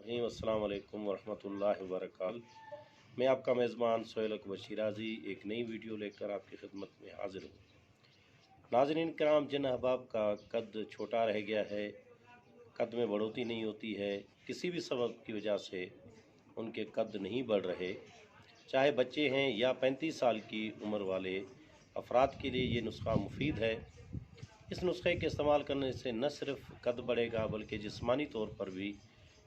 रहीम। अस्सलाम वालेकुम वरहमतुल्लाहि वबरकातुहू। मैं आपका मेज़बान सोहेल अकबर शिराज़ी एक नई वीडियो लेकर आपकी खिदमत में हाज़िर हूँ। नाज़रीन किराम, जिन अहबाब का कद छोटा रह गया है, कद में बढ़ोतरी नहीं होती है, किसी भी सबब की वजह से उनके कद नहीं बढ़ रहे, चाहे बच्चे हैं या 35 साल की उम्र वाले अफराद के लिए ये नुस्खा मुफीद है। इस नुस्खे के इस्तेमाल करने से न सिर्फ कद बढ़ेगा बल्कि जिस्मानी तौर पर भी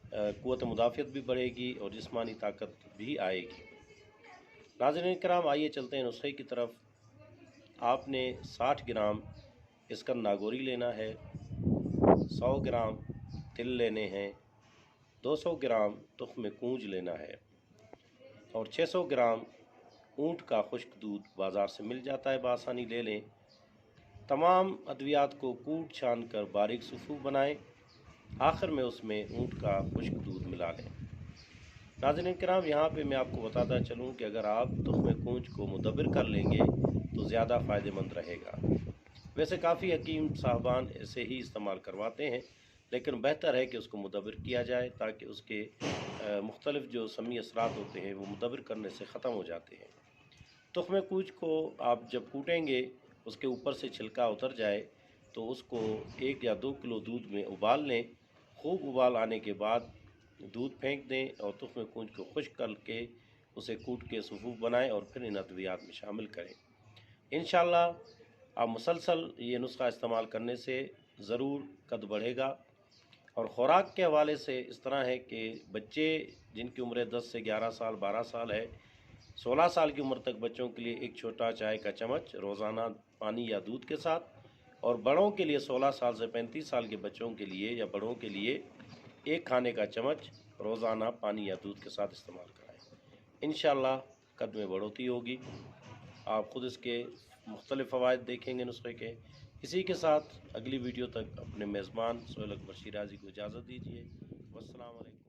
क़ुव्वत मुदाफ़ियत भी बढ़ेगी और जिस्मानी ताकत भी आएगी। नाज़रीन किराम, आइए चलते हैं नुस्खे की तरफ। आपने 60 ग्राम इसकन नागोरी लेना है, 100 ग्राम तिल लेने हैं, 200 ग्राम तुख्म कूंज लेना है और 600 ग्राम ऊँट का खुश्क दूध बाज़ार से मिल जाता है, बआसानी ले लें। तमाम अद्वियात को कूट छान कर बारीक सुफ़ूफ बनाएं। आखिर में उसमें ऊँट का खुश्क दूध मिला लें। नाज़रीन किराम, यहाँ पे मैं आपको बताता चलूँ कि अगर आप तुख्म कूंज को मुदब्बिर कर लेंगे तो ज़्यादा फ़ायदेमंद रहेगा। वैसे काफ़ी हकीम साहबान ऐसे ही इस्तेमाल करवाते हैं, लेकिन बेहतर है कि उसको मुदब्बिर किया जाए ताकि उसके मुख्तलिफ़ जो समी असरात होते हैं वो मुदब्बिर करने से ख़त्म हो जाते हैं। तुख्म कूंज को आप जब कूटेंगे उसके ऊपर से छिलका उतर जाए तो उसको 1 या 2 किलो दूध में उबाल लें। खूब उबाल आने के बाद दूध फेंक दें और तुख्म कूंज को खुश्क करके उसे कूट के सुफ़ूफ बनाएं और फिर इन अद्वियात में शामिल करें। इंशाअल्लाह आप मुसलसल ये नुस्खा इस्तेमाल करने से ज़रूर कद बढ़ेगा। और ख़ुराक के हवाले से इस तरह है कि बच्चे जिनकी उम्र 10 से 11 साल 12 साल है, 16 साल की उम्र तक बच्चों के लिए एक छोटा चाय का चम्मच रोज़ाना पानी या दूध के साथ, और बड़ों के लिए 16 साल से 35 साल के बच्चों के लिए या बड़ों के लिए एक खाने का चम्मच रोज़ाना पानी या दूध के साथ इस्तेमाल कराएं। इंशाअल्लाह कद में बढ़ोतरी होगी। आप ख़ुद इसके मुख्तलिफ़ फ़वाइद देखेंगे नुस्खे के। इसी के साथ अगली वीडियो तक अपने मेज़बान सोहेल अकबर शिराज़ी को इजाज़त दीजिए। वस्सलाम अलैकुम।